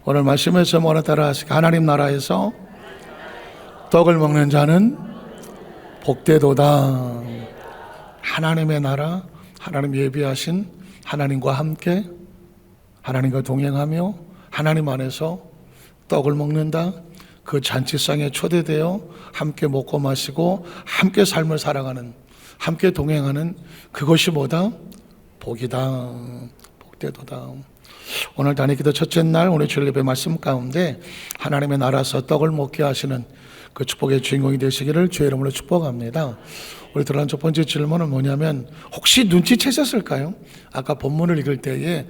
오늘 말씀에서 뭐라 따라 하시까? 하나님 나라에서 떡을 먹는 자는 복되도다. 하나님의 나라, 하나님 예비하신 하나님과 함께, 하나님과 동행하며 하나님 안에서 떡을 먹는다. 그 잔치상에 초대되어 함께 먹고 마시고 함께 삶을 살아가는, 함께 동행하는 그것이 뭐다? 복이다. 복되도다. 오늘 단위기도 첫째 날 오늘 주일 예배 말씀 가운데 하나님의 나라에서 떡을 먹게 하시는 그 축복의 주인공이 되시기를 주의 이름으로 축복합니다. 우리 들어간 첫 번째 질문은 뭐냐면, 혹시 눈치채셨을까요? 아까 본문을 읽을 때에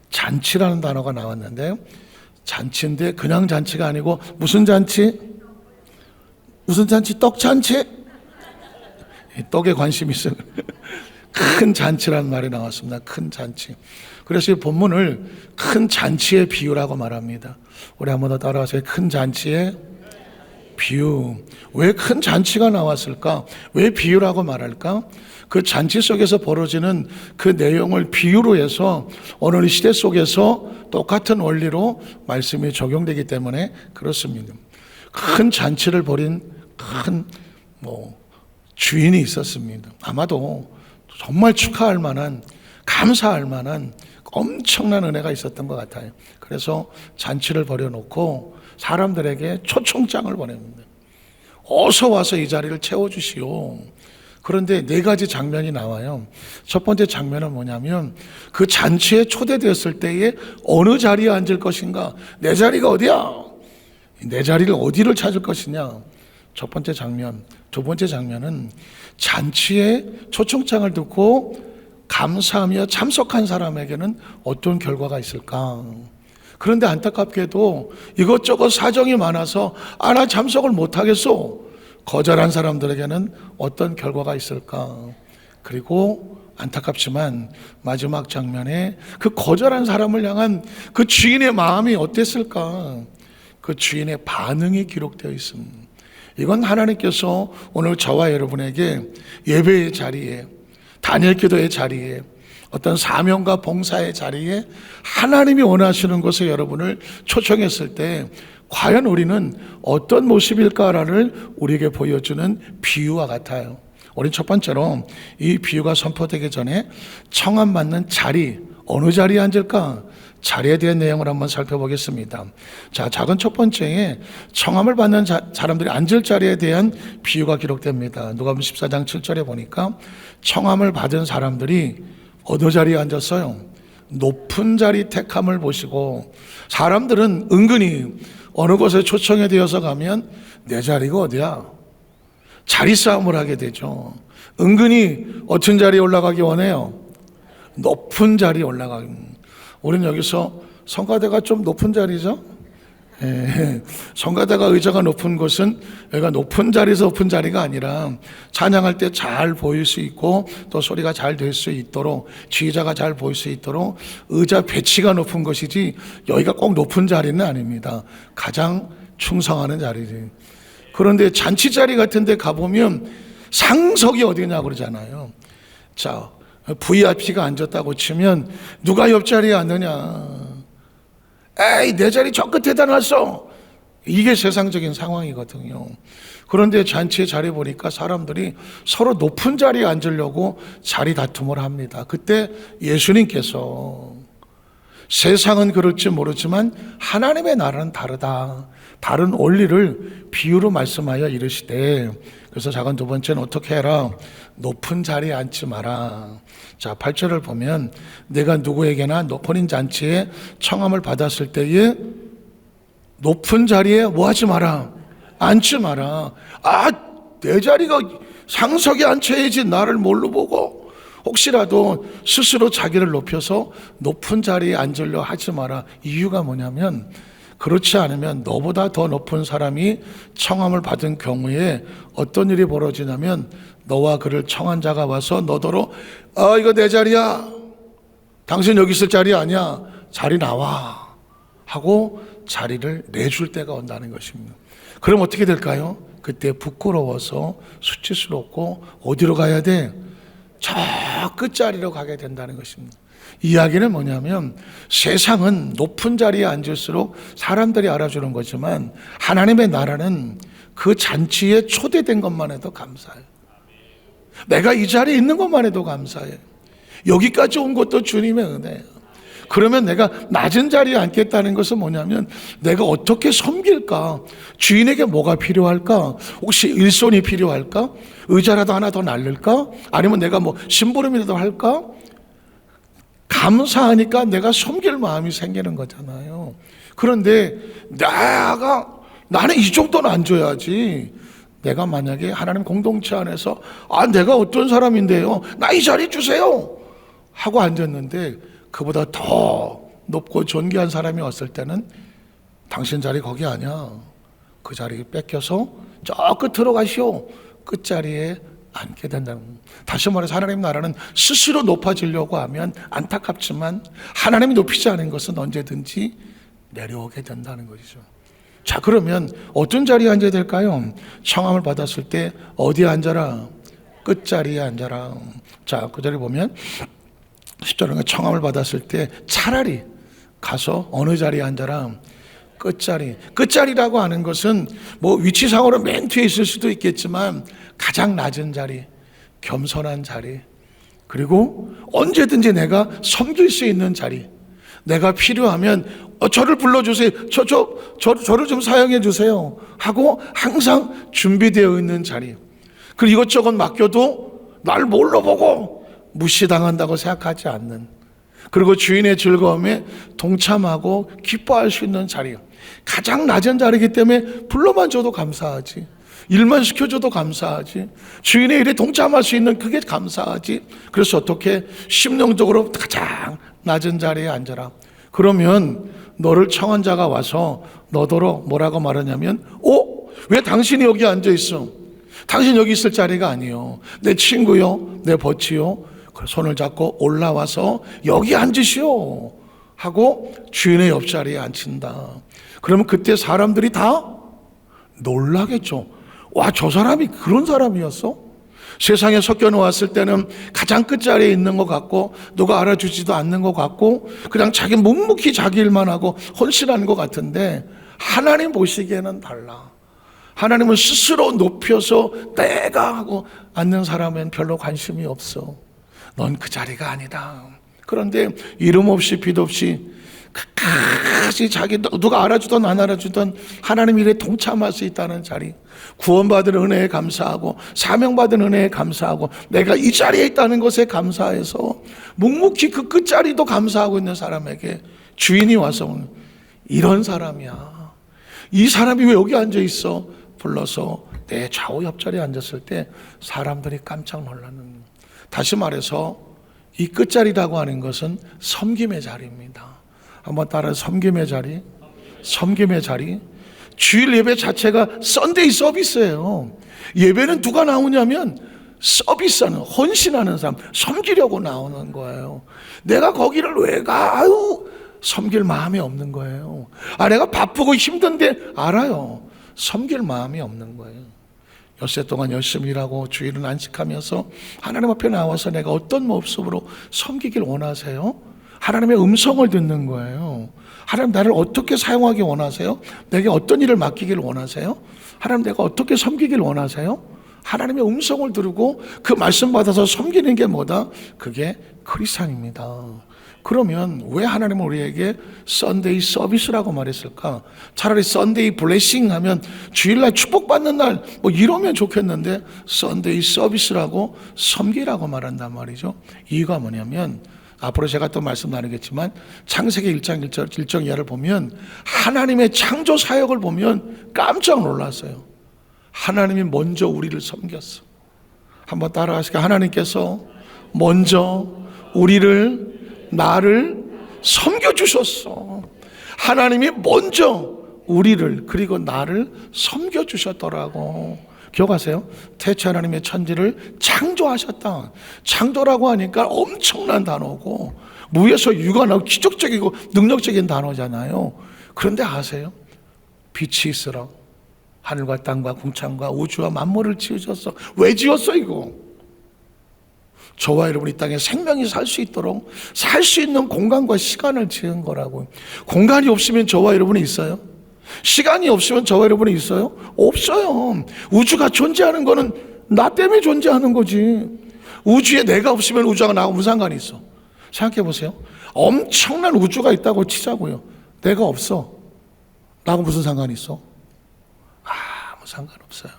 잔치라는 단어가 나왔는데, 잔치인데 그냥 잔치가 아니고 무슨 잔치? 무슨 잔치? 떡잔치? 떡에 관심이 있어요. 큰 잔치라는 말이 나왔습니다. 큰 잔치. 그래서 이 본문을 큰 잔치의 비유라고 말합니다. 우리 한번 더 따라하세요. 큰 잔치의 비유. 왜 큰 잔치가 나왔을까? 왜 비유라고 말할까? 그 잔치 속에서 벌어지는 그 내용을 비유로 해서 오늘 시대 속에서 똑같은 원리로 말씀이 적용되기 때문에 그렇습니다. 큰 잔치를 벌인 큰 주인이 있었습니다. 아마도 정말 축하할 만한, 감사할 만한 엄청난 은혜가 있었던 것 같아요. 그래서 잔치를 벌여놓고 사람들에게 초청장을 보냅니다. 어서 와서 이 자리를 채워주시오. 그런데 네 가지 장면이 나와요. 첫 번째 장면은 뭐냐면, 그 잔치에 초대되었을 때에 어느 자리에 앉을 것인가? 내 자리가 어디야? 내 자리를 어디를 찾을 것이냐? 첫 번째 장면. 두 번째 장면은 잔치에 초청장을 듣고 감사하며 참석한 사람에게는 어떤 결과가 있을까? 그런데 안타깝게도 이것저것 사정이 많아서 나 참석을 못하겠어. 거절한 사람들에게는 어떤 결과가 있을까? 그리고 안타깝지만 마지막 장면에 그 거절한 사람을 향한 그 주인의 마음이 어땠을까? 그 주인의 반응이 기록되어 있습니다. 이건 하나님께서 오늘 저와 여러분에게 예배의 자리에, 단일 기도의 자리에, 어떤 사명과 봉사의 자리에 하나님이 원하시는 곳에 여러분을 초청했을 때 과연 우리는 어떤 모습일까를 우리에게 보여주는 비유와 같아요. 우리 첫 번째로 이 비유가 선포되기 전에 청함받는 자리, 어느 자리에 앉을까? 자리에 대한 내용을 한번 살펴보겠습니다. 자, 작은 첫 번째에 청함을 받는 사람들이 앉을 자리에 대한 비유가 기록됩니다. 누가복음 14장 7절에 보니까 청함을 받은 사람들이 어느 자리에 앉았어요? 높은 자리 택함을 보시고, 사람들은 은근히 어느 곳에 초청이 되어서 가면 내 자리가 어디야? 자리 싸움을 하게 되죠. 은근히 어떤 자리에 올라가기 원해요? 높은 자리에 올라가기. 우리는 여기서 성가대가 좀 높은 자리죠? 성가대가 의자가 높은 곳은 여기가 높은 자리에서 높은 자리가 아니라 찬양할 때 잘 보일 수 있고 또 소리가 잘 될 수 있도록, 지휘자가 잘 보일 수 있도록 의자 배치가 높은 것이지 여기가 꼭 높은 자리는 아닙니다. 가장 충성하는 자리지. 그런데 잔치 자리 같은 데 가보면 상석이 어디냐 그러잖아요. 자, VIP가 앉았다고 치면 누가 옆자리에 앉느냐? 에이, 내 자리 저 끝에다 놨어. 이게 세상적인 상황이거든요. 그런데 잔치의 자리 보니까 사람들이 서로 높은 자리에 앉으려고 자리 다툼을 합니다. 그때 예수님께서 세상은 그럴지 모르지만 하나님의 나라는 다르다, 다른 원리를 비유로 말씀하여 이르시되, 그래서 작은 두 번째는 어떻게 해라? 높은 자리에 앉지 마라. 자, 8절을 보면 내가 누구에게나 높은 잔치에 청함을 받았을 때에 높은 자리에 뭐 하지 마라? 앉지 마라. 내 자리가 상석에 앉혀야지 나를 뭘로 보고, 혹시라도 스스로 자기를 높여서 높은 자리에 앉으려 하지 마라. 이유가 뭐냐면, 그렇지 않으면 너보다 더 높은 사람이 청함을 받은 경우에 어떤 일이 벌어지냐면, 너와 그를 청한 자가 와서 너더러 이거 내 자리야, 당신 여기 있을 자리 아니야, 자리 나와 하고 자리를 내줄 때가 온다는 것입니다. 그럼 어떻게 될까요? 그때 부끄러워서 수치스럽고 어디로 가야 돼? 저 끝자리로 가게 된다는 것입니다. 이야기는 뭐냐면 세상은 높은 자리에 앉을수록 사람들이 알아주는 거지만 하나님의 나라는 그 잔치에 초대된 것만 해도 감사해요. 내가 이 자리에 있는 것만 해도 감사해요. 여기까지 온 것도 주님의 은혜예요. 그러면 내가 낮은 자리에 앉겠다는 것은 뭐냐면 내가 어떻게 섬길까? 주인에게 뭐가 필요할까? 혹시 일손이 필요할까? 의자라도 하나 더 날릴까? 아니면 내가 뭐 심부름이라도 할까? 감사하니까 내가 섬길 마음이 생기는 거잖아요. 그런데 나는 이 정도는 안 줘야지. 내가 만약에 하나님 공동체 안에서 내가 어떤 사람인데요, 나 이 자리 주세요 하고 앉았는데 그보다 더 높고 존귀한 사람이 왔을 때는 당신 자리 거기 아니야. 그 자리 뺏겨서 저 끝으로 가시오. 끝자리에 앉게 된다는. 다시 말해서 하나님 나라는 스스로 높아지려고 하면 안타깝지만 하나님이 높이지 않은 것은 언제든지 내려오게 된다는 것이죠. 자, 그러면 어떤 자리에 앉아야 될까요? 청함을 받았을 때 어디에 앉아라? 끝자리에 앉아라. 자, 그 자리 보면 10절에 청함을 받았을 때 차라리 가서 어느 자리에 앉아라? 끝자리. 끝자리라고 하는 것은 뭐 위치상으로 맨 뒤에 있을 수도 있겠지만 가장 낮은 자리, 겸손한 자리, 그리고 언제든지 내가 섬길 수 있는 자리. 내가 필요하면 저를 불러주세요. 저를 좀 사용해 주세요 하고 항상 준비되어 있는 자리. 그리고 이것저것 맡겨도 날 뭘로 보고 무시당한다고 생각하지 않는, 그리고 주인의 즐거움에 동참하고 기뻐할 수 있는 자리. 가장 낮은 자리이기 때문에 불러만 줘도 감사하지, 일만 시켜줘도 감사하지, 주인의 일에 동참할 수 있는 그게 감사하지. 그래서 어떻게 심령적으로 가장 낮은 자리에 앉아라. 그러면 너를 청한 자가 와서 너더러 뭐라고 말하냐면 왜 당신이 여기 앉아있어? 당신 여기 있을 자리가 아니요, 내 친구요, 내 버치요. 손을 잡고 올라와서 여기 앉으시오 하고 주인의 옆자리에 앉힌다. 그러면 그때 사람들이 다 놀라겠죠. 와, 저 사람이 그런 사람이었어? 세상에 섞여 놓았을 때는 가장 끝자리에 있는 것 같고 누가 알아주지도 않는 것 같고 그냥 자기 묵묵히 자기 일만 하고 헌신하는 것 같은데 하나님 보시기에는 달라. 하나님은 스스로 높여서 내가 하고 앉는 사람은 별로 관심이 없어. 넌 그 자리가 아니다. 그런데 이름 없이 빛 없이 끝까지 자기 누가 알아주든 안 알아주든 하나님 일에 동참할 수 있다는 자리, 구원받은 은혜에 감사하고 사명받은 은혜에 감사하고 내가 이 자리에 있다는 것에 감사해서 묵묵히 그 끝자리도 감사하고 있는 사람에게 주인이 와서 이런 사람이야, 이 사람이 왜 여기 앉아있어? 불러서 내 좌우 옆자리에 앉았을 때 사람들이 깜짝 놀라는. 다시 말해서 이 끝자리라고 하는 것은 섬김의 자리입니다. 한번 따라 섬김의 자리. 섬김의 자리. 주일 예배 자체가 썬데이 서비스예요. 예배는 누가 나오냐면 서비스하는, 헌신하는 사람, 섬기려고 나오는 거예요. 내가 거기를 왜 가? 섬길 마음이 없는 거예요. 내가 바쁘고 힘든데 알아요. 섬길 마음이 없는 거예요. 엿새 동안 열심히 일하고 주일은 안식하면서 하나님 앞에 나와서 내가 어떤 모습으로 섬기길 원하세요? 하나님의 음성을 듣는 거예요. 하나님 나를 어떻게 사용하기 원하세요? 내게 어떤 일을 맡기길 원하세요? 하나님 내가 어떻게 섬기길 원하세요? 하나님의 음성을 들고 그 말씀 받아서 섬기는 게 뭐다? 그게 크리스찬입니다. 그러면 왜 하나님은 우리에게 썬데이 서비스라고 말했을까? 차라리 썬데이 블레싱 하면 주일날 축복받는 날 뭐 이러면 좋겠는데 썬데이 서비스라고 섬기라고 말한단 말이죠. 이유가 뭐냐면 앞으로 제가 또 말씀 나누겠지만 창세기 1장 1절 1정 이하를 보면 하나님의 창조 사역을 보면 깜짝 놀랐어요. 하나님이 먼저 우리를 섬겼어. 한번 따라하시죠. 하나님께서 먼저 나를 섬겨주셨어. 하나님이 먼저 우리를 그리고 나를 섬겨주셨더라고. 기억하세요? 태초 하나님의 천지를 창조하셨다. 창조라고 하니까 엄청난 단어고 무에서 유가 나고 기적적이고 능력적인 단어잖아요. 그런데 아세요? 빛이 있으라 하늘과 땅과 궁창과 우주와 만물을 지으셨어. 왜 지었어 이거? 저와 여러분 이 땅에 생명이 살 수 있도록 살 수 있는 공간과 시간을 지은 거라고요. 공간이 없으면 저와 여러분이 있어요? 시간이 없으면 저와 여러분이 있어요? 없어요. 우주가 존재하는 거는 나 때문에 존재하는 거지. 우주에 내가 없으면 우주가 나하고 무슨 상관이 있어? 생각해 보세요. 엄청난 우주가 있다고 치자고요. 내가 없어. 나하고 무슨 상관이 있어? 아무 상관없어요.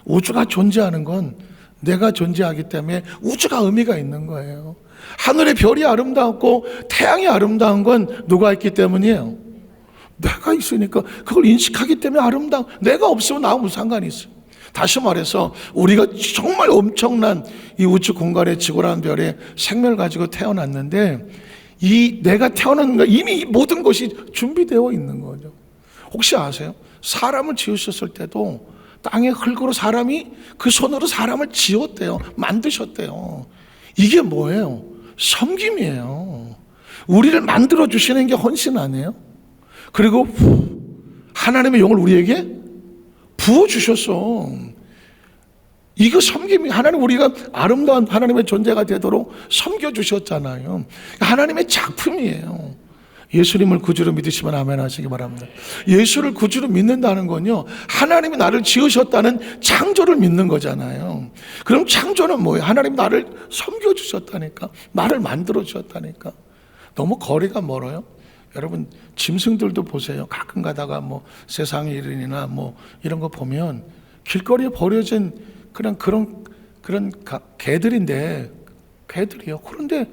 우주가 존재하는 건 내가 존재하기 때문에 우주가 의미가 있는 거예요. 하늘의 별이 아름다웠고 태양이 아름다운 건 누가 있기 때문이에요? 내가 있으니까. 그걸 인식하기 때문에 아름다워. 내가 없으면 나하고 무슨 상관이 있어요? 다시 말해서 우리가 정말 엄청난 이 우주 공간의 지구라는 별에 생명을 가지고 태어났는데, 이 내가 태어난 거 이미 이 모든 것이 준비되어 있는 거죠. 혹시 아세요? 사람을 지으셨을 때도 땅의 흙으로 사람이 그 손으로 사람을 지었대요. 만드셨대요. 이게 뭐예요? 섬김이에요. 우리를 만들어 주시는 게 헌신 아니에요? 그리고 하나님의 영을 우리에게 부어주셨어. 이거 섬김이, 하나님 우리가 아름다운 하나님의 존재가 되도록 섬겨주셨잖아요. 하나님의 작품이에요. 예수님을 구주로 믿으시면 아멘 하시기 바랍니다. 예수를 구주로 믿는다는 건요, 하나님이 나를 지으셨다는 창조를 믿는 거잖아요. 그럼 창조는 뭐예요? 하나님 나를 섬겨주셨다니까, 나를 만들어주셨다니까. 너무 거리가 멀어요. 여러분 짐승들도 보세요. 가끔 가다가 뭐 세상의 일이나 뭐 이런 거 보면 길거리에 버려진 그런 개들인데, 개들이요. 그런데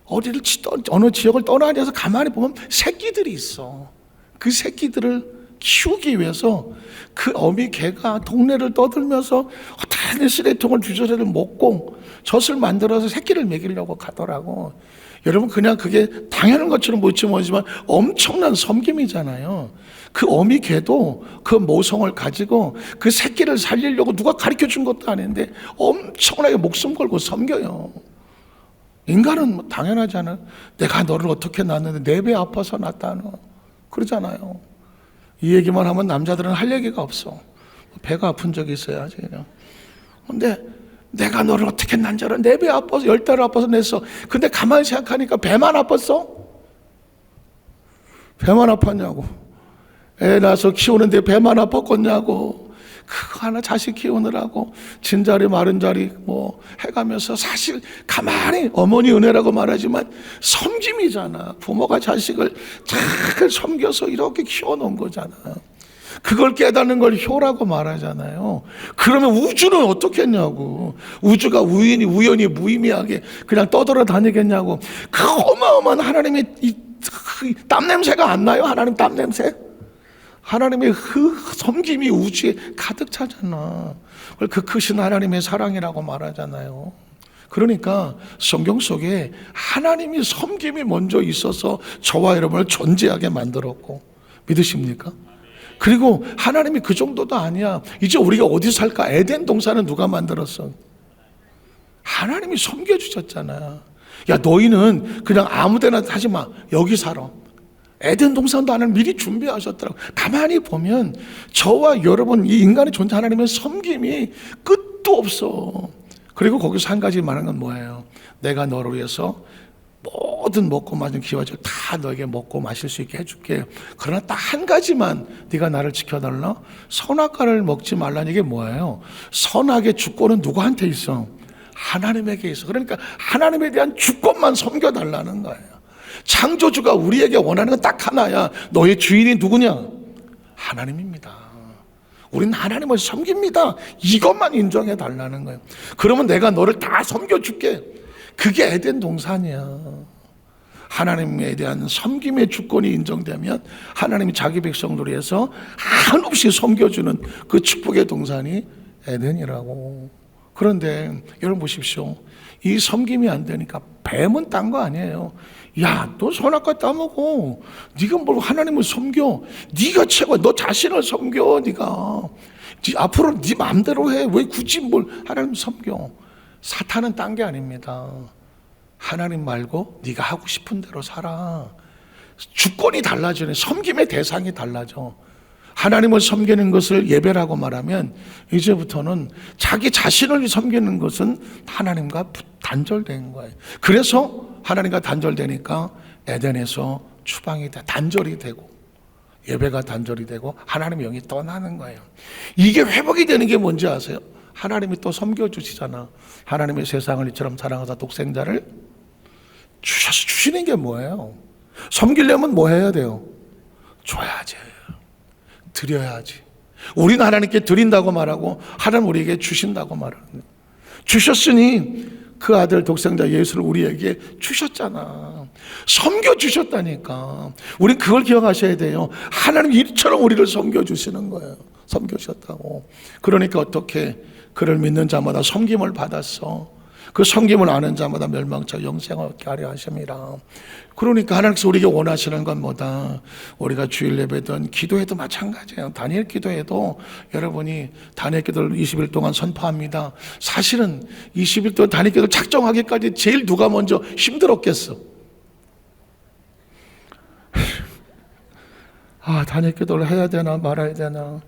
어디를 어느 지역을 떠나서 가만히 보면 새끼들이 있어. 그 새끼들을 키우기 위해서 그 어미 개가 동네를 떠들면서 어떻게든 쓰레기통을 주저리를 먹고 젖을 만들어서 새끼를 먹이려고 가더라고. 여러분 그냥 그게 당연한 것처럼 보이지만 엄청난 섬김이잖아요. 그 어미 개도 그 모성을 가지고 그 새끼를 살리려고 누가 가르쳐 준 것도 아닌데 엄청나게 목숨 걸고 섬겨요. 인간은 뭐 당연하지 않아요? 내가 너를 어떻게 낳았는데 내 배 아파서 낳았다는, 그러잖아요. 이 얘기만 하면 남자들은 할 얘기가 없어. 배가 아픈 적이 있어야지 그냥. 근데 내가 너를 어떻게 낳은 줄 알아? 내 배 아파서 10달을 아파서 냈어. 근데 가만히 생각하니까 배만 아팠어? 배만 아팠냐고. 애 낳아서 키우는데 배만 아팠겠냐고. 그거 하나 자식 키우느라고 진자리 마른자리 뭐 해가면서, 사실 가만히 어머니 은혜라고 말하지만 섬김이잖아. 부모가 자식을 잘 섬겨서 이렇게 키워놓은 거잖아. 그걸 깨닫는 걸 효라고 말하잖아요. 그러면 우주는 어떻게 했냐고. 우주가 우연히 무의미하게 그냥 떠돌아다니겠냐고. 그 어마어마한 하나님의 이 땀냄새가 안 나요? 하나님 땀냄새? 하나님의 그 섬김이 우주에 가득 차잖아. 그 크신 하나님의 사랑이라고 말하잖아요. 그러니까 성경 속에 하나님이 섬김이 먼저 있어서 저와 여러분을 존재하게 만들었고, 믿으십니까? 그리고 하나님이 그 정도도 아니야. 이제 우리가 어디 살까? 에덴 동산은 누가 만들었어? 하나님이 섬겨주셨잖아. 야, 너희는 그냥 아무 데나 하지 마. 여기 살아. 에덴 동산도 하나님 미리 준비하셨더라고. 가만히 보면 저와 여러분, 이 인간의 존재, 하나님의 섬김이 끝도 없어. 그리고 거기서 한 가지 말하는 건 뭐예요? 내가 너를 위해서 모든 먹고 마신 기와줄 다 너에게 먹고 마실 수 있게 해줄게. 그러나 딱 한 가지만 네가 나를 지켜달라. 선악과를 먹지 말라는 이게 뭐예요? 선악의 주권은 누구한테 있어? 하나님에게 있어. 그러니까 하나님에 대한 주권만 섬겨달라는 거예요. 창조주가 우리에게 원하는 건 딱 하나야. 너의 주인이 누구냐? 하나님입니다. 우리는 하나님을 섬깁니다. 이것만 인정해 달라는 거예요. 그러면 내가 너를 다 섬겨줄게. 그게 에덴 동산이야. 하나님에 대한 섬김의 주권이 인정되면 하나님이 자기 백성들을 위해서 한없이 섬겨주는 그 축복의 동산이 에덴이라고. 그런데 여러분 보십시오. 이 섬김이 안 되니까 뱀은 딴 거 아니에요. 야, 너 선악과 따먹어. 네가 뭘 하나님을 섬겨? 네가 최고야. 너 자신을 섬겨. 네가 앞으로 네 마음대로 해. 왜 굳이 뭘 하나님 섬겨? 사탄은 딴 게 아닙니다. 하나님 말고 네가 하고 싶은 대로 살아. 주권이 달라지네. 섬김의 대상이 달라져. 하나님을 섬기는 것을 예배라고 말하면 이제부터는 자기 자신을 섬기는 것은 하나님과 단절된 거예요. 그래서 하나님과 단절되니까 에덴에서 추방이 단절이 되고 예배가 단절이 되고 하나님의 영이 떠나는 거예요. 이게 회복이 되는 게 뭔지 아세요? 하나님이 또 섬겨주시잖아. 하나님의 세상을 이처럼 사랑하사 독생자를 주시는 게 뭐예요? 섬기려면 뭐 해야 돼요? 줘야지, 드려야지. 우리는 하나님께 드린다고 말하고 하나님 우리에게 주신다고 말하는 거예요. 주셨으니 그 아들 독생자 예수를 우리에게 주셨잖아. 섬겨주셨다니까. 우린 그걸 기억하셔야 돼요. 하나님 이처럼 우리를 섬겨주시는 거예요. 섬겨주셨다고. 그러니까 어떻게 그를 믿는 자마다 섬김을 받았어. 그 섬김을 아는 자마다 멸망차 영생을 얻게 하려 하심이라. 그러니까 하나님께서 우리에게 원하시는 건 뭐다? 우리가 주일 예배든 기도해도 마찬가지예요. 다니엘 기도해도 여러분이 다니엘 기도를 20일 동안 선포합니다. 사실은 20일 동안 다니엘 기도를 작정하기까지 제일 누가 먼저 힘들었겠어? 다니엘 기도를 해야 되나 말아야 되나.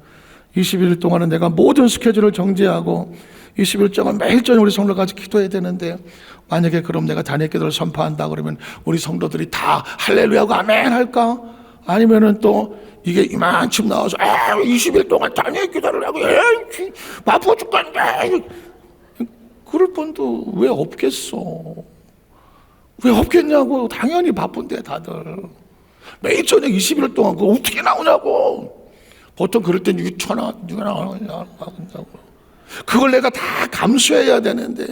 20일 동안은 내가 모든 스케줄을 정지하고 20일 동안 매일 저녁 우리 성도같이 기도해야 되는데, 만약에 그럼 내가 다니엘 기도를 선포한다 그러면 우리 성도들이 다 할렐루야하고 아멘 할까? 아니면은 또 이게 이만큼 나와서 20일 동안 다니엘 기도를 하고 바빠 죽겠네, 그럴 뻔도 왜 없겠어? 왜 없겠냐고. 당연히 바쁜데 다들 매일 저녁 20일 동안 그거 어떻게 나오냐고. 보통 그럴 땐 6,000원 나온다고. 그걸 내가 다 감수해야 되는데,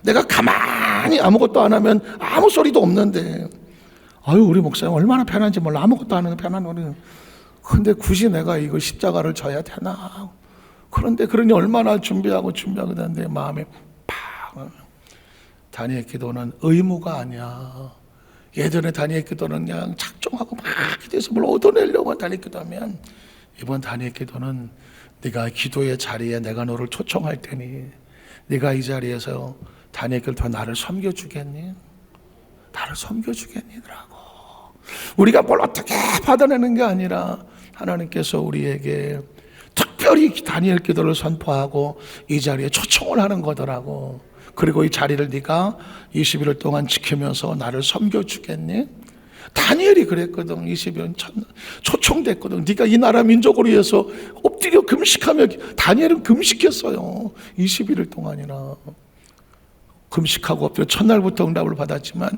내가 가만히 아무것도 안 하면 아무 소리도 없는데, 우리 목사님 얼마나 편한지 몰라. 아무것도 안 하는 편한 우리. 근데 굳이 내가 이거 십자가를 져야 되나? 그런데 그러니 얼마나 준비하고 되는데 마음에 팍. 다니엘 기도는 의무가 아니야. 예전에 다니엘 기도는 그냥 작정하고 막 기도해서 뭘 얻어내려고 다니엘 기도하면, 이번 다니엘 기도는 네가 기도의 자리에 내가 너를 초청할 테니 네가 이 자리에서 다니엘 기도 나를 섬겨주겠니? 나를 섬겨주겠니라고. 우리가 뭘 어떻게 받아내는 게 아니라 하나님께서 우리에게 특별히 다니엘 기도를 선포하고 이 자리에 초청을 하는 거더라고. 그리고 이 자리를 네가 21일 동안 지키면서 나를 섬겨주겠니? 다니엘이 그랬거든. 20일 초청됐거든. 네가 이 나라 민족을 위해서 엎드려 금식하며. 다니엘은 금식했어요. 21일 동안이나 금식하고 엎드려 첫날부터 응답을 받았지만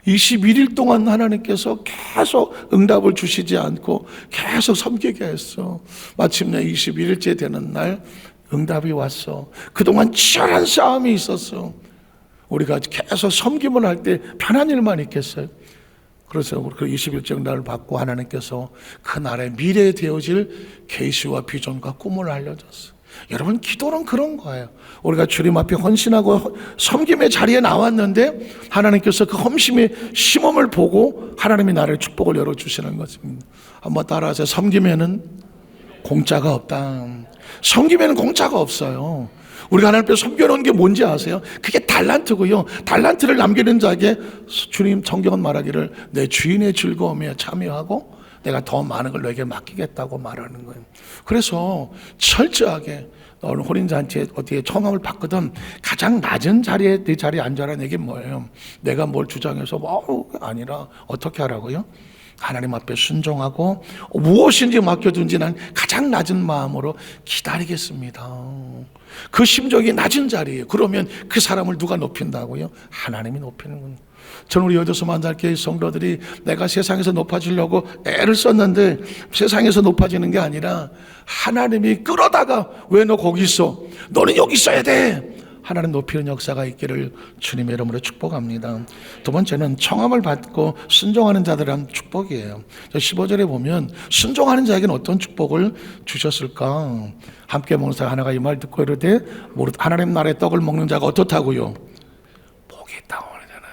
21일 동안 하나님께서 계속 응답을 주시지 않고 계속 섬기게 했어. 마침내 21일째 되는 날 응답이 왔어. 그동안 치열한 싸움이 있었어. 우리가 계속 섬김을 할 때 편한 일만 있겠어요? 그래서 그 20일째 응답을 받고 하나님께서 그 나라의 미래에 되어질 계시와 비전과 꿈을 알려줬어요. 여러분, 기도는 그런 거예요. 우리가 주님 앞에 헌신하고 섬김의 자리에 나왔는데 하나님께서 그 헌심의 심음을 보고 하나님이 나를 축복을 열어주시는 것입니다. 한번 따라하세요. 섬김에는 공짜가 없다. 섬김에는 공짜가 없어요. 우리가 하나님 앞에 섬겨놓은 게 뭔지 아세요? 그게 달란트고요. 달란트를 남기는 자에게 주님 성경은 말하기를 내 주인의 즐거움에 참여하고 내가 더 많은 걸 너에게 맡기겠다고 말하는 거예요. 그래서 철저하게 오늘 혼인잔치에 어디에 청함을 받거든 가장 낮은 자리에 네 자리에 앉아라는 얘기 뭐예요? 내가 뭘 주장해서 아니라 어떻게 하라고요? 하나님 앞에 순종하고 무엇인지 맡겨둔지 난 가장 낮은 마음으로 기다리겠습니다. 그 심정이 낮은 자리예요. 그러면 그 사람을 누가 높인다고요? 하나님이 높이는 거예요. 저는 우리 여도서 만달교회 성도들이 내가 세상에서 높아지려고 애를 썼는데 세상에서 높아지는 게 아니라 하나님이 끌어다가 왜 너 거기 있어? 너는 여기 있어야 돼. 하나님 높이는 역사가 있기를 주님의 이름으로 축복합니다. 두 번째는 청함을 받고 순종하는 자들은 축복이에요. 15절에 보면 순종하는 자에게는 어떤 축복을 주셨을까? 함께 먹는 자 하나가 이 말 듣고 이르되 하나님 나라의 떡을 먹는 자가 어떻다고요? 복이 있다고 하잖아.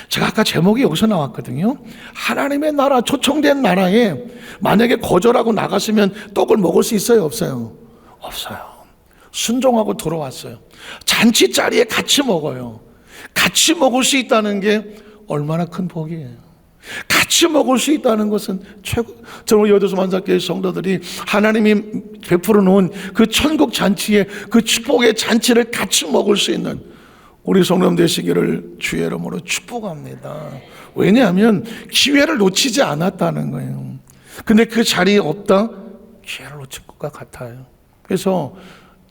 제가 아까 제목이 여기서 나왔거든요. 하나님의 나라, 초청된 나라에 만약에 거절하고 나갔으면 떡을 먹을 수 있어요, 없어요? 없어요. 순종하고 들어왔어요. 잔치 자리에 같이 먹어요. 같이 먹을 수 있다는 게 얼마나 큰 복이에요. 같이 먹을 수 있다는 것은 최고. 저는 여도서 만삭교회 성도들이 하나님이 베풀어 놓은 그 천국 잔치에 그 축복의 잔치를 같이 먹을 수 있는 우리 성령 되시기를 주의 이름으로 축복합니다. 왜냐하면 기회를 놓치지 않았다는 거예요. 근데 그 자리에 없다? 기회를 놓친 것과 같아요. 그래서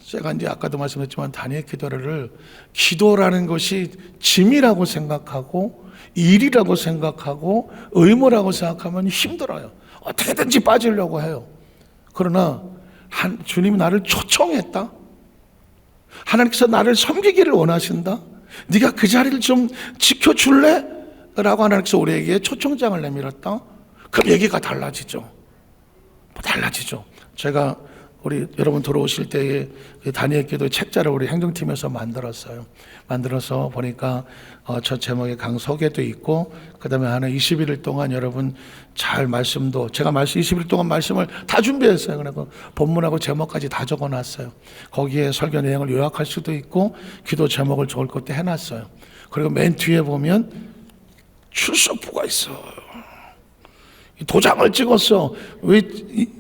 제가 이제 아까도 말씀했지만 다니엘 기도를 기도라는 것이 짐이라고 생각하고 일이라고 생각하고 의무라고 생각하면 힘들어요. 어떻게든지 빠지려고 해요. 그러나 주님이 나를 초청했다. 하나님께서 나를 섬기기를 원하신다. 네가 그 자리를 좀 지켜줄래? 라고 하나님께서 우리에게 초청장을 내밀었다. 그럼 얘기가 달라지죠. 달라지죠. 제가 우리 여러분 들어오실 때에 다니엘 기도 책자를 우리 행정팀에서 만들어서 보니까 저 제목에 강서계도 있고, 그 다음에 하나 21일 동안 여러분 잘 말씀도, 제가 21일 동안 말씀을 다 준비했어요. 그래서 본문하고 제목까지 다 적어놨어요. 거기에 설교 내용을 요약할 수도 있고 기도 제목을 적을 것도 해놨어요. 그리고 맨 뒤에 보면 출석부가 있어요. 도장을 찍었어. 왜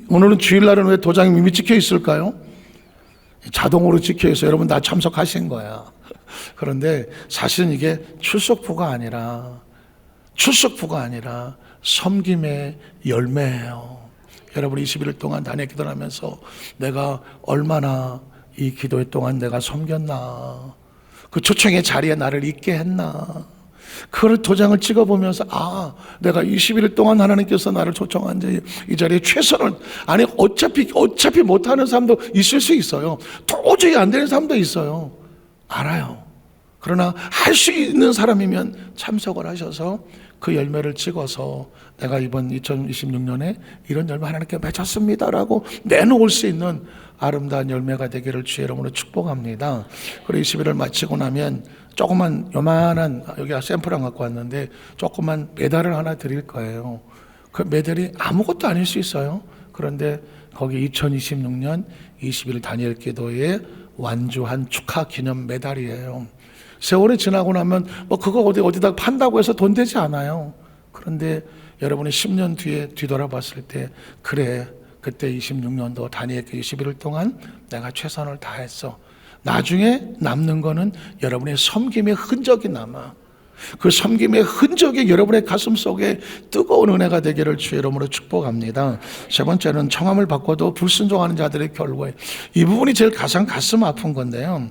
오늘은 주일날은 왜 도장이 이미 찍혀 있을까요? 자동으로 찍혀 있어. 여러분 다 참석하신 거야. 그런데 사실은 이게 출석부가 아니라 섬김의 열매예요. 여러분 21일 동안 다니엘 기도를 하면서 내가 얼마나 이 기도회 동안 내가 섬겼나, 그 초청의 자리에 나를 있게 했나, 그걸 도장을 찍어보면서 내가 21일 동안 하나님께서 나를 초청한 이 자리에 최선을, 아니 어차피 못하는 사람도 있을 수 있어요. 도저히 안 되는 사람도 있어요. 알아요. 그러나 할 수 있는 사람이면 참석을 하셔서 그 열매를 찍어서 내가 이번 2026년에 이런 열매 하나님께 맺었습니다라고 내놓을 수 있는 아름다운 열매가 되기를 주의 이름으로 축복합니다. 그리고 21을 마치고 나면 조그만 요만한, 여기 샘플 안 갖고 왔는데 조그만 메달을 하나 드릴 거예요. 그 메달이 아무것도 아닐 수 있어요. 그런데 거기 2026년 21일 다니엘 기도에 완주한 축하 기념 메달이에요. 세월이 지나고 나면 그거 어디다 판다고 해서 돈 되지 않아요. 그런데 여러분이 10년 뒤에 뒤돌아봤을 때, 그래 그때 26년도 다니엘 21일 동안 내가 최선을 다했어. 나중에 남는 거는 여러분의 섬김의 흔적이 남아. 그 섬김의 흔적이 여러분의 가슴 속에 뜨거운 은혜가 되기를 주의 이름으로 축복합니다. 세 번째는 청함을 받고도 불순종하는 자들의 결과에, 이 부분이 제일 가장 가슴 아픈 건데요.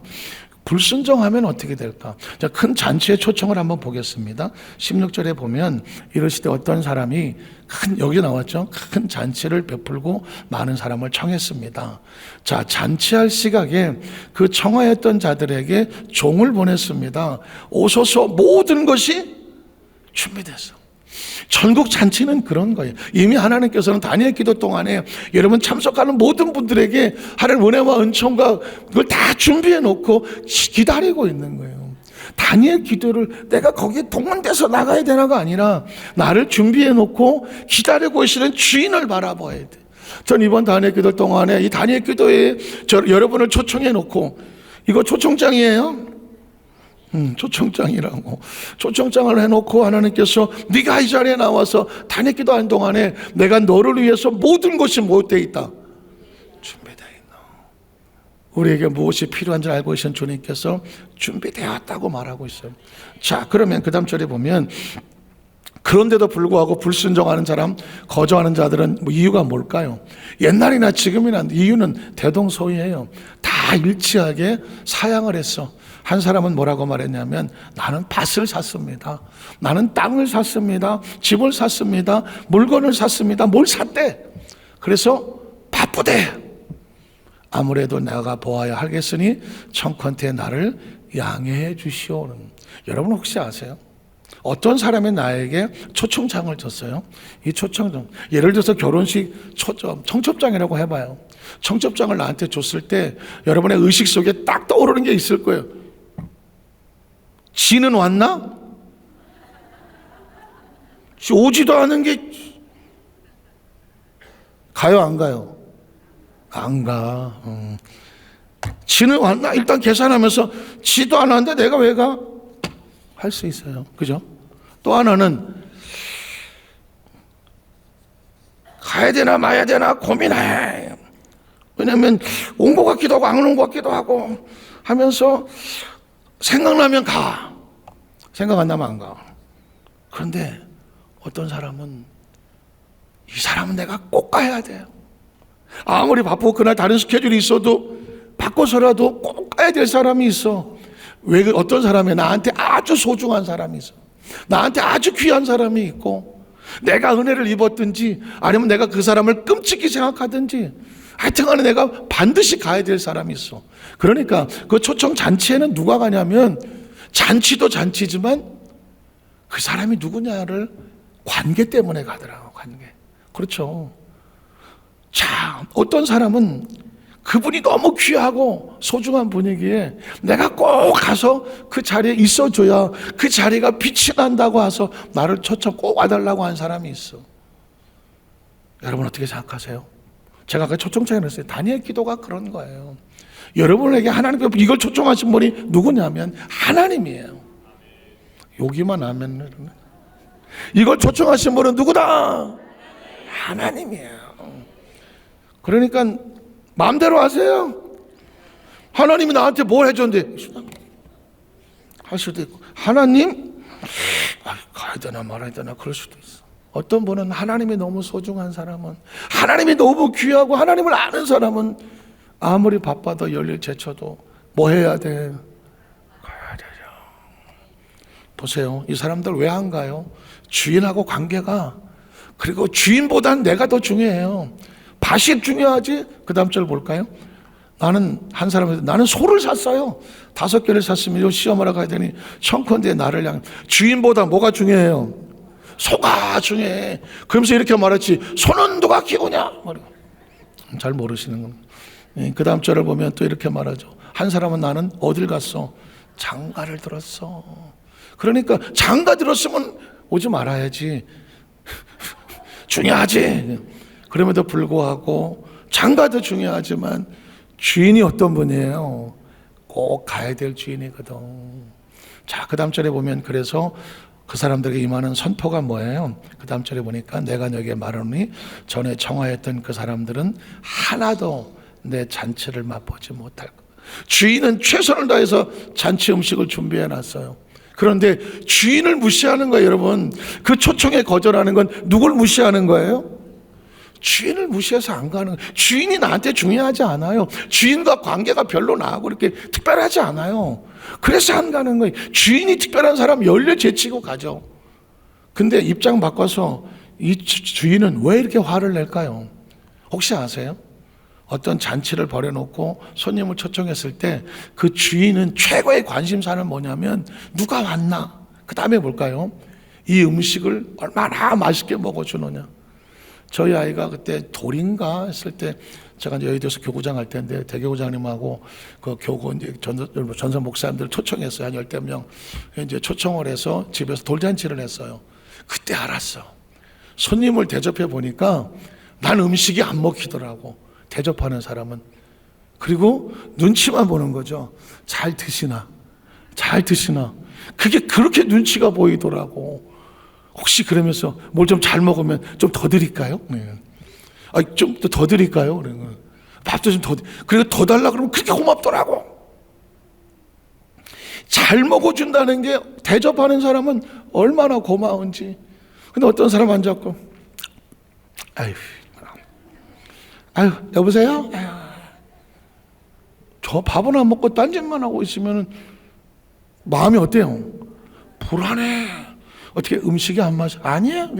불순종하면 어떻게 될까? 자, 큰 잔치의 초청을 한번 보겠습니다. 16절에 보면 이러시되 어떤 사람이 여기 나왔죠. 큰 잔치를 베풀고 많은 사람을 청했습니다. 자, 잔치할 시각에 그 청하였던 자들에게 종을 보냈습니다. 오소서, 모든 것이 준비됐어. 전국 잔치는 그런 거예요. 이미 하나님께서는 다니엘 기도 동안에 여러분 참석하는 모든 분들에게 하나님 은혜와 은총과 그걸 다 준비해 놓고 기다리고 있는 거예요. 다니엘 기도를 내가 거기에 동원돼서 나가야 되나가 아니라 나를 준비해 놓고 기다리고 계시는 주인을 바라봐야 돼. 전 이번 다니엘 기도 동안에 이 다니엘 기도에 여러분을 초청해 놓고, 이거 초청장이에요. 초청장이라고. 초청장을 해놓고 하나님께서 네가 이 자리에 나와서 다니엘 기도하는 동안에 내가 너를 위해서 모든 것이 무엇되어 있다? 준비되어 있나. 우리에게 무엇이 필요한지 알고 계신 주님께서 준비되었다고 말하고 있어요. 자, 그러면 그 다음 절에 보면 그런데도 불구하고 불순종하는 사람, 거절하는 자들은 이유가 뭘까요? 옛날이나 지금이나 이유는 대동소이해요. 다 일치하게 사양을 했어. 한 사람은 뭐라고 말했냐면, 나는 밭을 샀습니다. 나는 땅을 샀습니다. 집을 샀습니다. 물건을 샀습니다. 뭘 샀대? 그래서 바쁘대. 아무래도 내가 보아야 하겠으니 청컨대 나를 양해해 주시오는. 여러분 혹시 아세요? 어떤 사람이 나에게 초청장을 줬어요. 이 초청장, 예를 들어서 결혼식 청첩장이라고 해봐요. 청첩장을 나한테 줬을 때 여러분의 의식 속에 딱 떠오르는 게 있을 거예요. 지는 왔나? 오지도 않은 게 가요, 안 가요? 안 가. 지는 왔나? 일단 계산하면서 지도 안 왔는데 내가 왜 가? 할 수 있어요. 그죠? 또 하나는 가야 되나 마야 되나 고민해. 왜냐면 온 것 같기도 하고 안 온 것 같기도 하고 하면서 생각나면 가. 생각 안 나면 안 가. 그런데 어떤 사람은 이 사람은 내가 꼭 가야 돼요. 아무리 바쁘고 그날 다른 스케줄이 있어도 바꿔서라도 꼭 가야 될 사람이 있어. 왜 어떤 사람이 나한테 아주 소중한 사람이 있어. 나한테 아주 귀한 사람이 있고 내가 은혜를 입었든지 아니면 내가 그 사람을 끔찍히 생각하든지 하여튼간에 내가 반드시 가야 될 사람이 있어. 그러니까 그 초청 잔치에는 누가 가냐면 잔치도 잔치지만 그 사람이 누구냐를 관계 때문에 가더라고. 관계. 그렇죠. 자, 어떤 사람은 그분이 너무 귀하고 소중한 분이기에 내가 꼭 가서 그 자리에 있어줘야 그 자리가 빛이 난다고 해서 나를 초청 꼭 와달라고 한 사람이 있어. 여러분 어떻게 생각하세요? 제가 아까 초청장에 했어요. 다니엘 기도가 그런 거예요. 여러분에게 하나님께서 이걸 초청하신 분이 누구냐면 하나님이에요. 여기만 하면 이걸 초청하신 분은 누구다? 하나님이에요. 그러니까 마음대로 하세요. 하나님이 나한테 뭘 해줬는데 할 수도 있고 하나님 가야 되나 말아야 되나 그럴 수도 있어. 어떤 분은 하나님이 너무 소중한 사람은 하나님이 너무 귀하고 하나님을 아는 사람은 아무리 바빠도 열일 제쳐도 뭐 해야 돼? 가야 되죠. 보세요. 이 사람들 왜 안 가요? 주인하고 관계가 그리고 주인보단 내가 더 중요해요. 밭이 중요하지? 그 다음 절 볼까요? 나는 한 사람한테 나는 소를 샀어요. 5개를 샀으면 시험하러 가야 되니 청컨대 나를 향해 주인보다 뭐가 중요해요? 소가 중요해. 그러면서 이렇게 말했지 소는 누가 키우냐? 잘 모르시는 겁니다. 그 다음 절을 보면 또 이렇게 말하죠. 한 사람은 나는 어딜 갔어? 장가를 들었어. 그러니까 장가 들었으면 오지 말아야지. 중요하지. 그럼에도 불구하고 장가도 중요하지만 주인이 어떤 분이에요? 꼭 가야 될 주인이거든. 자, 그 다음 절에 보면 그래서 그 사람들에게 임하는 선포가 뭐예요? 그 다음 절에 보니까 내가 너에게 말하노니 전에 청하였던 그 사람들은 하나도 내 잔치를 맛보지 못할 것. 주인은 최선을 다해서 잔치 음식을 준비해 놨어요. 그런데 주인을 무시하는 거예요, 여러분. 그 초청에 거절하는 건 누굴 무시하는 거예요? 주인을 무시해서 안 가는 거예요. 주인이 나한테 중요하지 않아요. 주인과 관계가 별로 나하고 이렇게 특별하지 않아요. 그래서 안 가는 거예요. 주인이 특별한 사람 열려 제치고 가죠. 근데 입장 바꿔서 이 주인은 왜 이렇게 화를 낼까요? 혹시 아세요? 어떤 잔치를 벌여놓고 손님을 초청했을 때 그 주인은 최고의 관심사는 뭐냐면 누가 왔나? 그 다음에 뭘까요? 이 음식을 얼마나 맛있게 먹어주느냐. 저희 아이가 그때 돌인가 했을 때 제가 이제 여의도에서 교구장 할 때인데 대교구장님하고 그 교구 이제 전선 목사님들 초청했어요. 한 10명 이제 초청을 해서 집에서 돌잔치를 했어요. 그때 알았어. 손님을 대접해 보니까 난 음식이 안 먹히더라고. 대접하는 사람은. 그리고 눈치만 보는 거죠. 잘 드시나. 잘 드시나. 그게 그렇게 눈치가 보이더라고. 혹시 그러면서 뭘 좀 잘 먹으면 좀 더 드릴까요? 네. 좀 더 드릴까요? 그러면 밥도 좀 더, 그리고 더 달라 그러면 그렇게 고맙더라고. 잘 먹어준다는 게 대접하는 사람은 얼마나 고마운지. 근데 어떤 사람 앉았고, 아유, 여보세요? 아유, 저 밥은 안 먹고 딴짓만 하고 있으면 마음이 어때요? 불안해. 어떻게 음식이 안 맞아? 아니에요.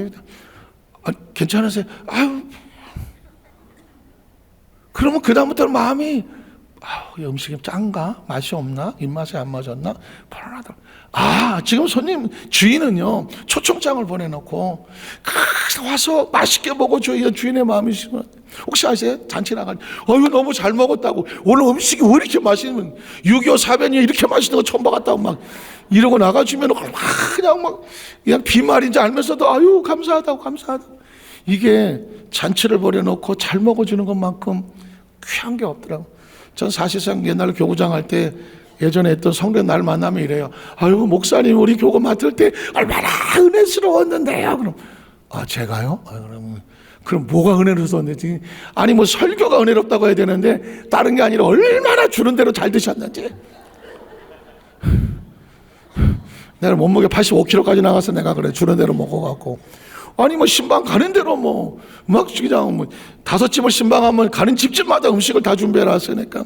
괜찮으세요? 아유. 그러면 그다음부터는 마음이 이 음식이 짠가? 맛이 없나? 입맛에 안 맞았나? 불안하다. 지금 손님 주인은요 초청장을 보내놓고 와서 맛있게 먹어줘야 주인의 마음이시면 혹시 아세요? 잔치 나갈 때 이거 너무 잘 먹었다고 오늘 음식이 왜 이렇게 맛있는 6.25 사변이 이렇게 맛있는 거 처음 봐갔다고 막 이러고 나가주면 그냥 비말인지 알면서도 아유 감사하다고 이게 잔치를 벌여놓고 잘 먹어주는 것만큼 귀한 게 없더라고. 전 사실상 옛날 교구장 할 때 예전에 했던 성령 날 만나면 이래요. 아유 목사님 우리 교구 맡을 때 얼마나 은혜스러웠는데요. 그럼 제가요? 그럼 뭐가 은혜로웠는지 아니 뭐 설교가 은혜롭다고 해야 되는데 다른 게 아니라 얼마나 주는 대로 잘 드셨는지 내가 몸무게 85kg까지 나가서 내가 그래 주는 대로 먹어갖고, 아니 뭐 신방 가는 대로 막 그냥 5집을 신방하면 가는 집집마다 음식을 다 준비해놨으니까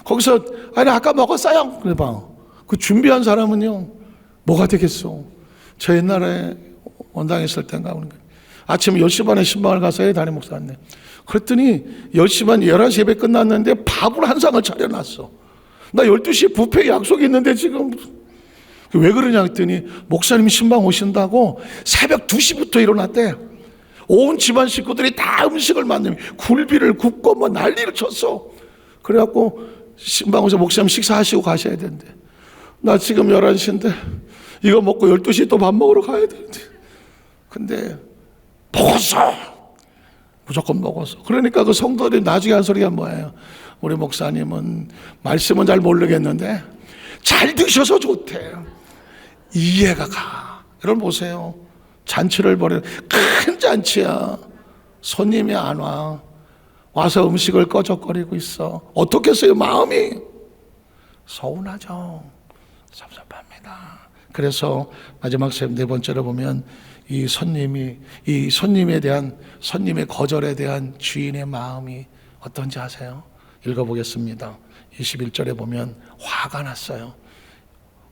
거기서 아니 아까 먹었어요. 그래 봐. 그 준비한 사람은요 뭐가 되겠어. 저 옛날에 원당에 있을 때인가 아침 10시 반에 신방을 가서 담임 목사 왔네. 그랬더니 10시 반 11시 예배 끝났는데 밥을 한 상을 차려놨어. 나 12시에 뷔페 약속이 있는데 지금 왜 그러냐 했더니 목사님이 신방 오신다고 새벽 2시부터 일어났대. 온 집안 식구들이 다 음식을 만들면 굴비를 굽고 뭐 난리를 쳤어. 그래갖고 신방 오셔서 목사님 식사하시고 가셔야 된대. 나 지금 11시인데 이거 먹고 12시에 또 밥 먹으러 가야 되는데. 근데 먹었어. 무조건 먹었어. 그러니까 그 성도들이 나중에 한 소리가 뭐예요? 우리 목사님은 말씀은 잘 모르겠는데 잘 드셔서 좋대요. 이해가 가. 여러분 보세요. 잔치를 벌여 큰 잔치야. 손님이 안 와. 와서 음식을 꺼적거리고 있어. 어떻겠어요? 마음이 서운하죠. 섭섭합니다. 그래서 마지막 네 번째로 보면 이 손님에 대한 손님의 거절에 대한 주인의 마음이 어떤지 아세요? 읽어보겠습니다. 21절에 보면 화가 났어요.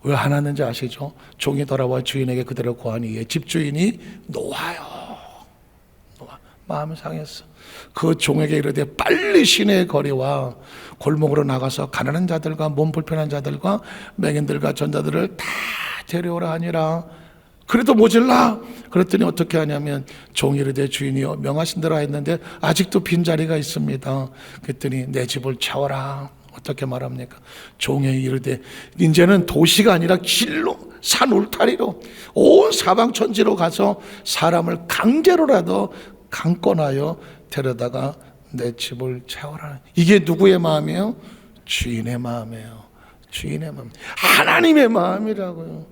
왜 화났는지 아시죠? 종이 돌아와 주인에게 그대로 고하니 이에 집주인이 노하여. 마음이 상했어. 그 종에게 이르되 빨리 시내의 거리와 골목으로 나가서 가난한 자들과 몸 불편한 자들과 맹인들과 전자들을 다 데려오라 하니라. 그래도 모질라. 그랬더니 어떻게 하냐면 종이 이르되 주인이여 명하신 대로 했는데 아직도 빈자리가 있습니다. 그랬더니 내 집을 채워라. 어떻게 말합니까? 종이 이르되 이제는 도시가 아니라 길로 산 울타리로 온 사방천지로 가서 사람을 강제로라도 강권하여 데려다가 내 집을 채워라. 이게 누구의 마음이에요? 주인의 마음이에요. 주인의 마음, 하나님의 마음이라고요.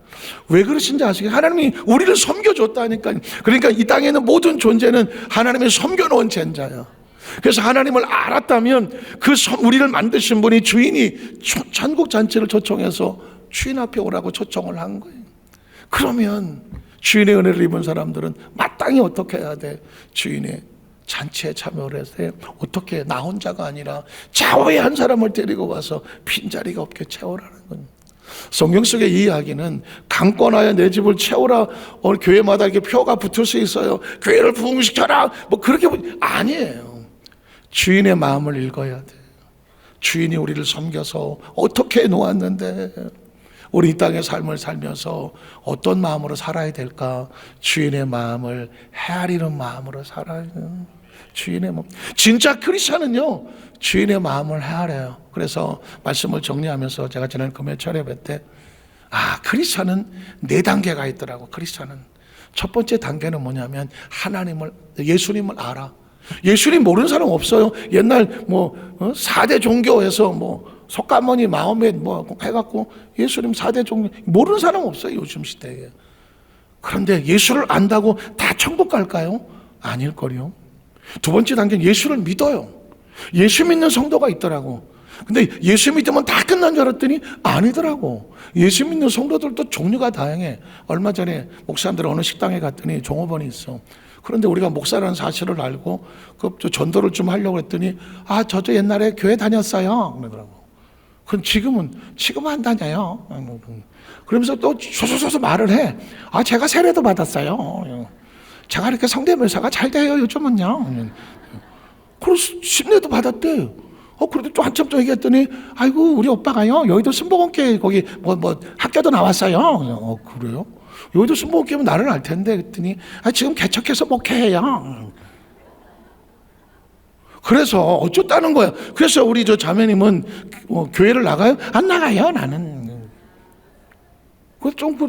왜 그러신지 아시겠어요? 하나님이 우리를 섬겨줬다니까요. 그러니까 이 땅에 있는 모든 존재는 하나님이 섬겨놓은 존재야. 그래서 하나님을 알았다면 우리를 만드신 분이 주인이 천국 잔치를 초청해서 주인 앞에 오라고 초청을 한 거예요. 그러면 주인의 은혜를 입은 사람들은 마땅히 어떻게 해야 돼? 주인의 잔치에 참여를 해서 어떻게 나 혼자가 아니라 좌우에 한 사람을 데리고 와서 빈자리가 없게 채우라는 거예요. 성경 속의 이 이야기는 강권하여 내 집을 채우라, 교회마다 이렇게 표가 붙을 수 있어요. 교회를 부흥시켜라, 뭐 그렇게 아니에요. 주인의 마음을 읽어야 돼요. 주인이 우리를 섬겨서 어떻게 놓았는데 우리 이 땅의 삶을 살면서 어떤 마음으로 살아야 될까? 주인의 마음을 헤아리는 마음으로 살아야 돼요. 주인의 마음. 진짜 크리스찬은요 주인의 마음을 헤아려요. 그래서 말씀을 정리하면서 제가 지난 금요 철회배 때 크리스찬은 4단계가 있더라고. 크리스찬은 첫 번째 단계는 뭐냐면 예수님을 알아. 예수님 모르는 사람 없어요. 옛날 4대 종교에서 석가모니, 마호멧 해갖고 예수님 4대 종교 모르는 사람 없어요. 요즘 시대에. 그런데 예수를 안다고 다 천국 갈까요? 아닐걸요. 두 번째 단계는 예수를 믿어요. 예수 믿는 성도가 있더라고. 근데 예수 믿으면 다 끝난 줄 알았더니 아니더라고. 예수 믿는 성도들도 종류가 다양해. 얼마 전에 목사님들 어느 식당에 갔더니 종업원이 있어. 그런데 우리가 목사라는 사실을 알고 전도를 좀 하려고 했더니 저도 옛날에 교회 다녔어요. 그러더라고. 그럼 지금은 안 다녀요. 그러면서 또 소소소소 말을 해. 제가 세례도 받았어요. 제가 이렇게 성대묘사가 잘 돼요 요즘은요. 그래서 신뢰도 받았대. 그래도 또 한참 또 얘기했더니 아이고 우리 오빠가요 여의도 순복음교회 거기 학교도 나왔어요. 그래요? 여의도 순복음교회면 나를 알 텐데 그랬더니 지금 개척해서 목회해요. 그래서 어쩌다는 거야. 그래서 우리 저 자매님은 교회를 나가요? 안 나가요 나는.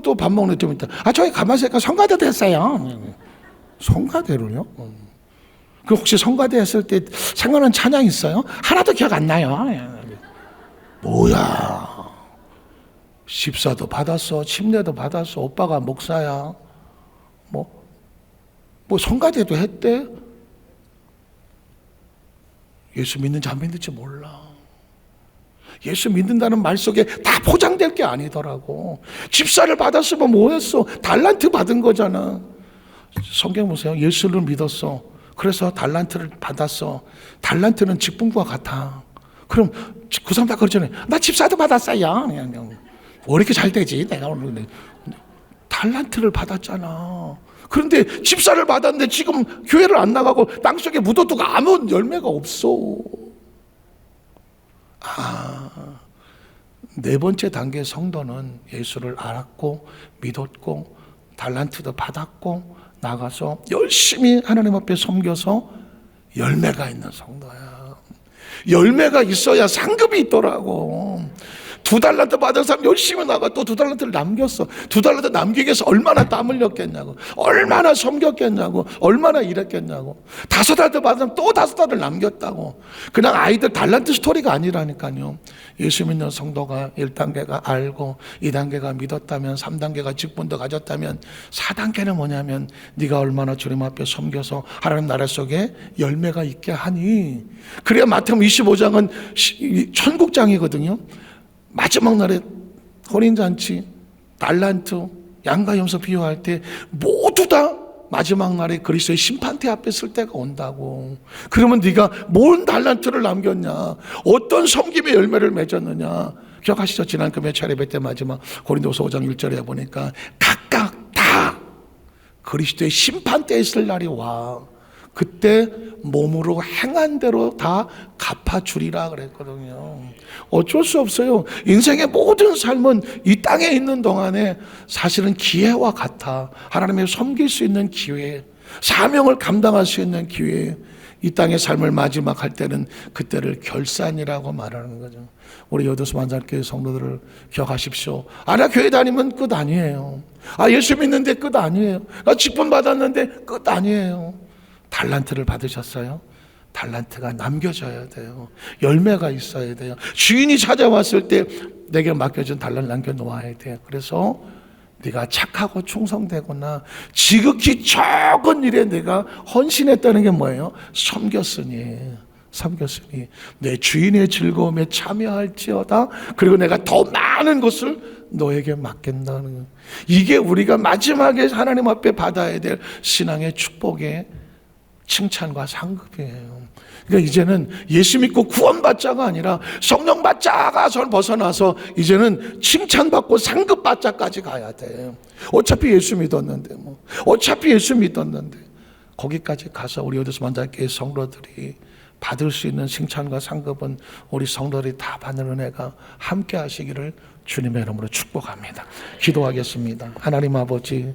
또 밥 먹는 좀 있다. 저기 가만히 있으니까 성가대 됐어요. 성가대로요? 그 혹시 성가대 했을 때 생각나는 찬양 있어요? 하나도 기억 안 나요. 뭐야? 집사도 받았어, 침례도 받았어, 오빠가 목사야. 성가대도 했대. 예수 믿는지 안 믿는지 몰라. 예수 믿는다는 말 속에 다 포장될 게 아니더라고. 집사를 받았으면 뭐했어? 달란트 받은 거잖아. 성경 보세요. 예수를 믿었어. 그래서 달란트를 받았어. 달란트는 직분과 같아. 그럼 그 사람 다 그러잖아요. 나 집사도 받았어요. 그냥 왜 이렇게 잘 되지? 내가 오늘 달란트를 받았잖아. 그런데 집사를 받았는데 지금 교회를 안 나가고 땅속에 묻어두고 아무 열매가 없어. 네 번째 단계 성도는 예수를 알았고 믿었고 달란트도 받았고 나가서 열심히 하나님 앞에 섬겨서 열매가 있는 성도야. 열매가 있어야 상급이 있더라고. 2달란트 받은 사람 열심히 나가 또 2달란트를 남겼어. 2달란트 남기기 위해서 얼마나 땀 흘렸겠냐고, 얼마나 섬겼겠냐고, 얼마나 일했겠냐고. 5달란트 받은 사람 또 5달을 남겼다고. 그냥 아이들 달란트 스토리가 아니라니까요. 예수 믿는 성도가 1단계가 알고 2단계가 믿었다면 3단계가 직분도 가졌다면 4단계는 뭐냐면 네가 얼마나 주님 앞에 섬겨서 하나님 나라 속에 열매가 있게 하니. 그래야 마태복음 25장은 천국장이거든요. 마지막 날에 혼인잔치, 달란트, 양과 염소 비유할 때 모두 다 마지막 날에 그리스도의 심판대 앞에 설 때가 온다고. 그러면 네가 뭔 달란트를 남겼냐, 어떤 섬김의 열매를 맺었느냐. 기억하시죠? 지난 금요 차례배 때 마지막 고린도서 5장 1절에 보니까 각각 다 그리스도의 심판대에 있을 날이 와. 그때 몸으로 행한 대로 다 갚아주리라 그랬거든요. 어쩔 수 없어요. 인생의 모든 삶은 이 땅에 있는 동안에 사실은 기회와 같아. 하나님을 섬길 수 있는 기회, 사명을 감당할 수 있는 기회. 이 땅의 삶을 마지막 할 때는 그때를 결산이라고 말하는 거죠. 우리 여도수 만살교회 성도들을 기억하십시오. 나 교회 다니면 끝 아니에요. 예수 믿는데 끝 아니에요. 나 직분 받았는데 끝 아니에요. 달란트를 받으셨어요? 달란트가 남겨져야 돼요. 열매가 있어야 돼요. 주인이 찾아왔을 때 내게 맡겨준 달란트 남겨놓아야 돼요. 그래서 네가 착하고 충성되거나 지극히 적은 일에 내가 헌신했다는 게 뭐예요? 섬겼으니 내 주인의 즐거움에 참여할지어다. 그리고 내가 더 많은 것을 너에게 맡긴다는 거예요. 이게 우리가 마지막에 하나님 앞에 받아야 될 신앙의 축복의 칭찬과 상급이에요. 그러니까 이제는 예수 믿고 구원받자가 아니라 성령 받자가 벗어나서 이제는 칭찬받고 상급받자까지 가야 돼. 어차피 예수 믿었는데 거기까지 가서 우리 여도수 만살교회 성도들이 받을 수 있는 칭찬과 상급은 우리 성도들이 다 받는 은혜가 함께 하시기를 주님의 이름으로 축복합니다. 기도하겠습니다. 하나님 아버지,